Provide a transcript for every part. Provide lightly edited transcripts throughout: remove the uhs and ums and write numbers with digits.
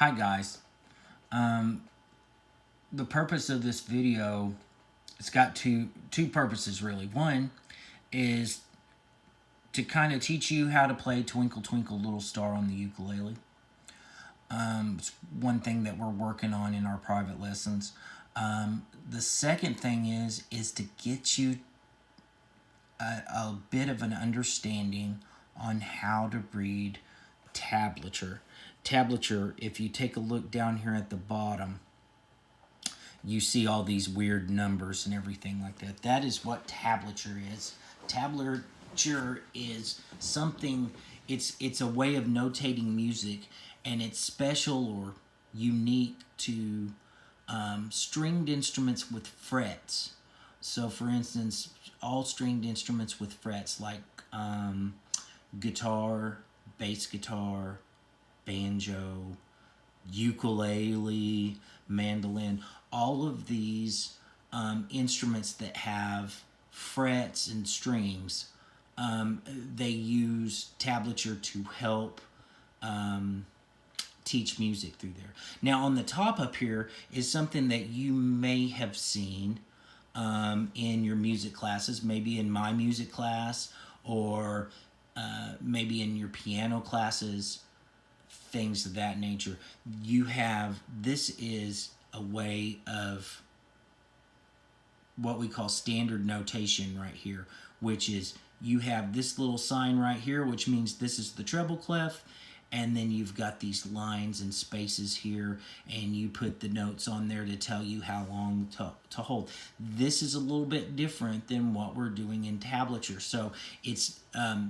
Hi guys. Um, the purpose of this video, it's got two purposes really. One is to kind of teach you how to play Twinkle Twinkle Little Star on the ukulele. It's one thing that we're working on in our private lessons. The second thing is to get you a bit of an understanding on how to read tablature. Tablature, if you take a look down here at the bottom, you see all these weird numbers and everything like that. That is what tablature is. Tablature is something, it's a way of notating music, and it's special or unique to stringed instruments with frets. So for instance, all stringed instruments with frets like guitar, bass guitar, banjo, ukulele, mandolin, all of these instruments that have frets and strings, they use tablature to help teach music through there. Now on the top up here is something that you may have seen in your music classes, maybe in my music class, or maybe in your piano classes, things of that nature. This is a way of what we call standard notation right here, which is you have this little sign right here, which means this is the treble clef, and then you've got these lines and spaces here, and you put the notes on there to tell you how long to hold. This is a little bit different than what we're doing in tablature. So it's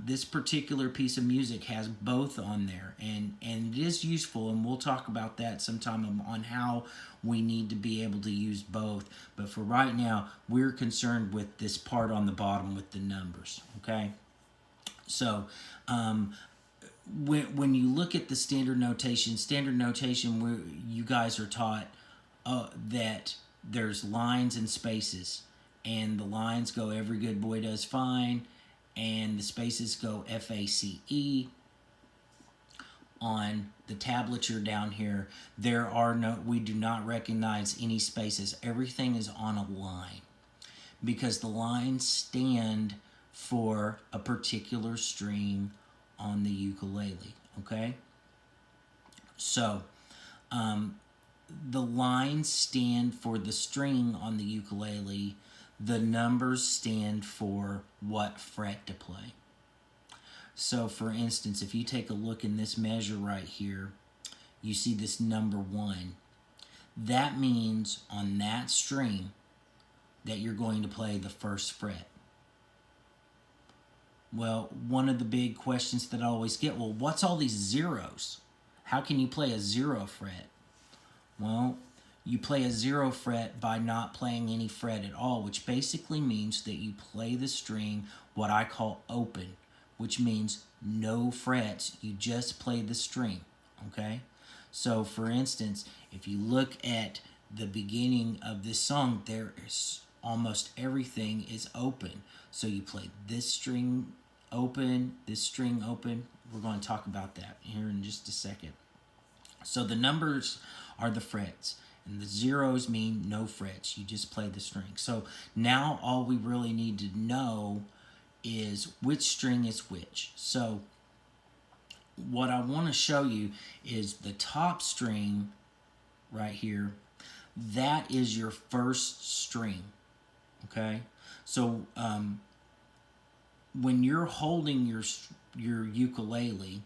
this particular piece of music has both on there, and it is useful, and we'll talk about that sometime on how we need to be able to use both. But for right now, we're concerned with this part on the bottom with the numbers, okay? So when you look at the standard notation, where you guys are taught that there's lines and spaces, and the lines go "every good boy does fine," and the spaces go FACE. On the tablature down here, we do not recognize any spaces. Everything is on a line, because the lines stand for a particular string on the ukulele, okay? So, the lines stand for the string on the ukulele. The numbers stand for what fret to play. So, for instance, if you take a look in this measure right here, you see this number 1. That means on that string that you're going to play the first fret. Well, one of the big questions that I always get, well, what's all these zeros? How can you play a 0 fret? Well, you play a 0 fret by not playing any fret at all, which basically means that you play the string what I call open, which means no frets. You just play the string, okay? So, for instance, if you look at the beginning of this song, there is almost everything is open. So you play this string open, this string open. We're going to talk about that here in just a second. So the numbers are the frets, and the zeros mean no frets. You just play the string. So now all we really need to know is which string is which. So what I want to show you is the top string right here. That is your first string, okay? So when you're holding your ukulele,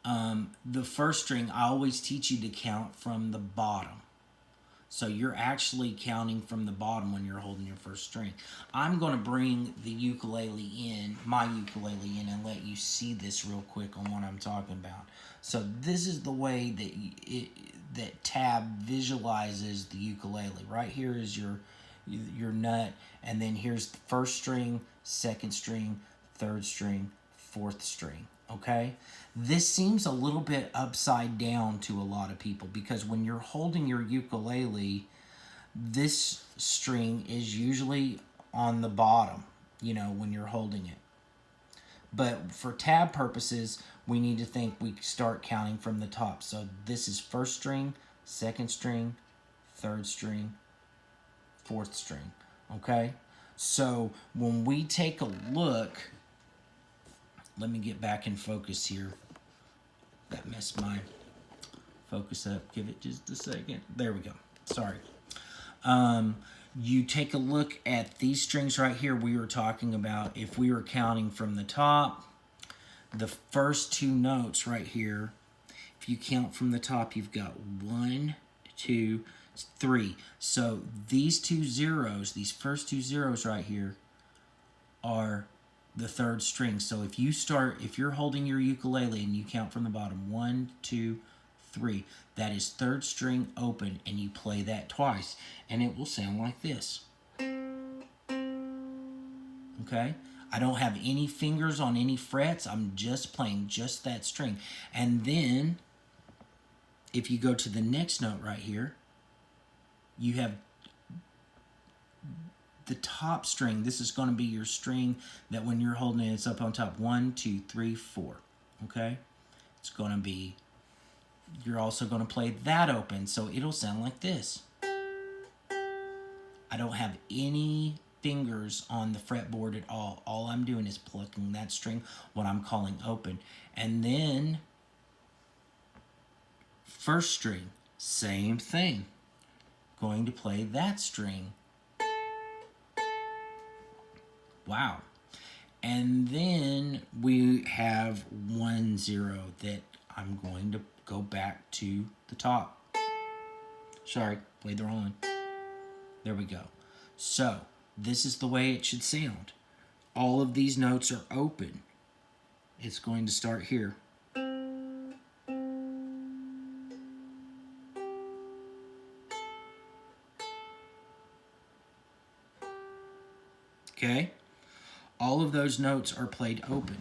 the first string, I always teach you to count from the bottom. So you're actually counting from the bottom when you're holding your first string. I'm going to bring the ukulele in, my ukulele in, and let you see this real quick on what I'm talking about. So this is the way that tab visualizes the ukulele. Right here is your nut, and then here's the first string, second string, third string, fourth string, okay? This seems a little bit upside down to a lot of people, because when you're holding your ukulele, this string is usually on the bottom, when you're holding it. But for tab purposes, we need to think we start counting from the top. So this is first string, second string, third string, fourth string, okay? So when we take a look, let me get back in focus here. That messed my focus up. Give it just a second. There we go. Sorry. You take a look at these strings right here. We were talking about if we were counting from the top, the first two notes right here, if you count from the top, you've got 1, 2, 3. So these two zeros, these first two zeros right here, are the third string. So if you're holding your ukulele and you count from the bottom, 1, 2, 3, that is third string open, and you play that twice, and it will sound like this. Okay? I don't have any fingers on any frets. I'm just playing just that string. And then, if you go to the next note right here, you have the top string. This is going to be your string that when you're holding it, it's up on top. 1, 2, 3, 4. Okay? It's going to be, you're also going to play that open, so it'll sound like this. I don't have any fingers on the fretboard at all. All I'm doing is plucking that string, what I'm calling open. And then, first string, same thing. Going to play that string. Wow. And then we have 1, 0 that I'm going to go back to the top. Sorry, played the wrong one. There we go. So, this is the way it should sound. All of these notes are open. It's going to start here. Okay? All of those notes are played open.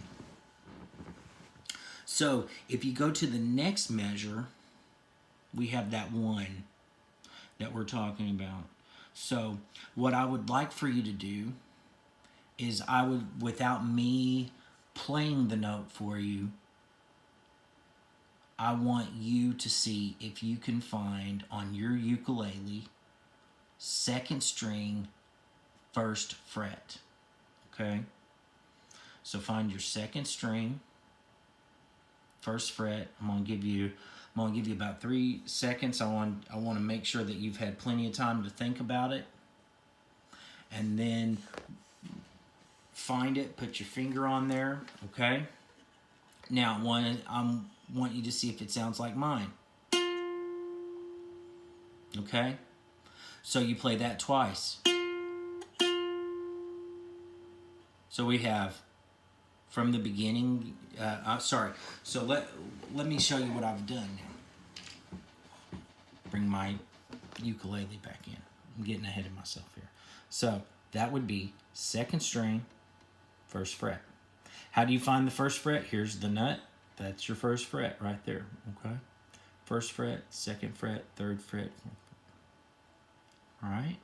So, if you go to the next measure, we have that 1 that we're talking about. So, what I would like for you to do is without me playing the note for you, I want you to see if you can find on your ukulele, second string, first fret. Okay? So find your second string, first fret. I'm gonna give you about 3 seconds. I want to make sure that you've had plenty of time to think about it. And then find it, put your finger on there, okay? Now I want you to see if it sounds like mine. Okay? So you play that twice. So we have from the beginning, so let me show you what I've done now. Bring my ukulele back in. I'm getting ahead of myself here. So that would be second string, first fret. How do you find the first fret? Here's the nut. That's your first fret right there, okay? First fret, second fret, third fret. All right?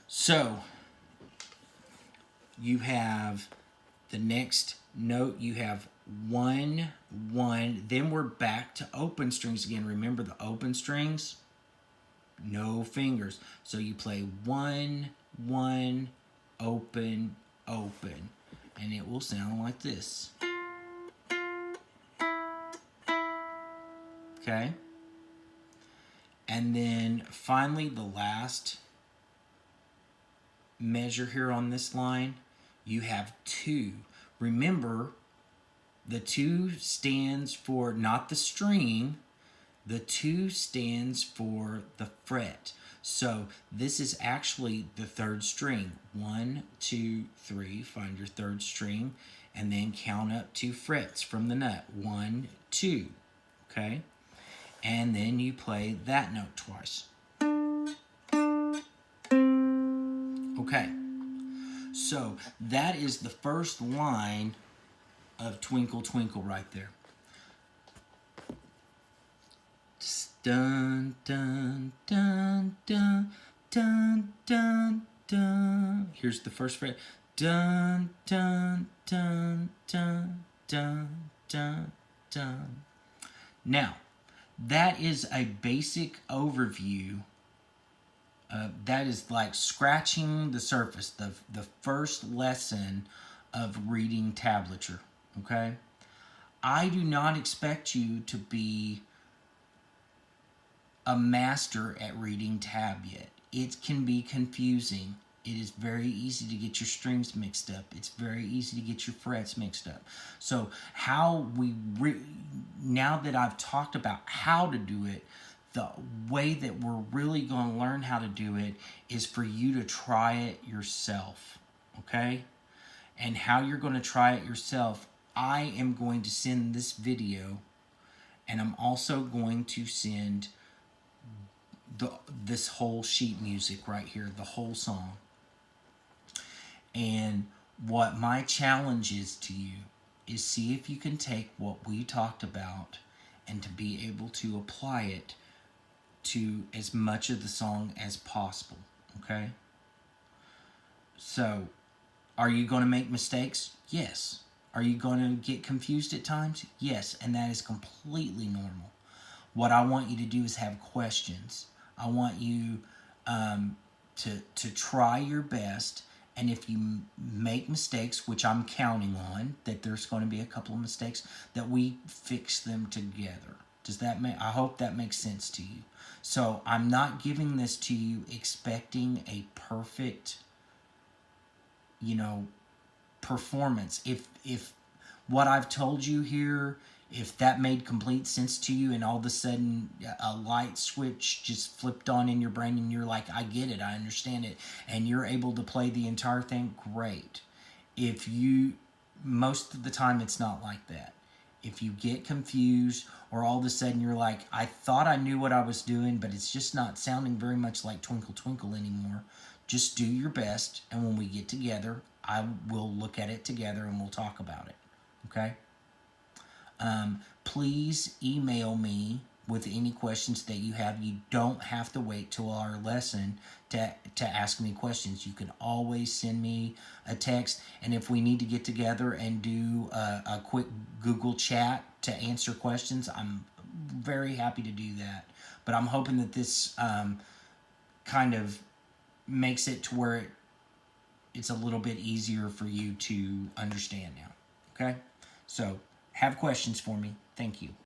So you have the next note, you have 1, 1, then we're back to open strings again. Remember the open strings? No fingers. So you play 1, 1, open, open, and it will sound like this. Okay? And then finally the last measure here on this line, you have 2. Remember, the 2 stands for not the string, the 2 stands for the fret. So this is actually the third string. 1, 2, 3, find your third string, and then count up 2 frets from the nut. 1, 2, okay? And then you play that note twice. Okay, so that is the first line of Twinkle Twinkle right there. Dun, dun, dun, dun, dun, dun, dun. Here's the first fret. Dun, dun, dun, dun, dun, dun, dun. Now, that is a basic overview. That is like scratching the surface, the first lesson of reading tablature, okay? I do not expect you to be a master at reading tab yet. It can be confusing. It is very easy to get your strings mixed up. It's very easy to get your frets mixed up. So now that I've talked about how to do it, the way that we're really going to learn how to do it is for you to try it yourself, okay? And how you're going to try it yourself, I am going to send this video, and I'm also going to send this whole sheet music right here, the whole song. And what my challenge is to you is see if you can take what we talked about and to be able to apply it to as much of the song as possible, okay? So, are you going to make mistakes? Yes. Are you going to get confused at times? Yes, and that is completely normal. What I want you to do is have questions. I want you to try your best, and if you make mistakes, which I'm counting on, that there's going to be a couple of mistakes, that we fix them together. Does that make? I hope that makes sense to you. So I'm not giving this to you expecting a perfect, performance. If what I've told you here, if that made complete sense to you and all of a sudden a light switch just flipped on in your brain and you're like, I get it, I understand it, and you're able to play the entire thing, great. Most of the time it's not like that. If you get confused or all of a sudden you're like, I thought I knew what I was doing, but it's just not sounding very much like Twinkle Twinkle anymore, just do your best, and when we get together, I will look at it together and we'll talk about it, okay? Please email me with any questions that you have. You don't have to wait till our lesson to ask me questions. You can always send me a text, and if we need to get together and do a quick Google chat to answer questions, I'm very happy to do that. But I'm hoping that this kind of makes it to where it's a little bit easier for you to understand now. Okay? So, have questions for me. Thank you.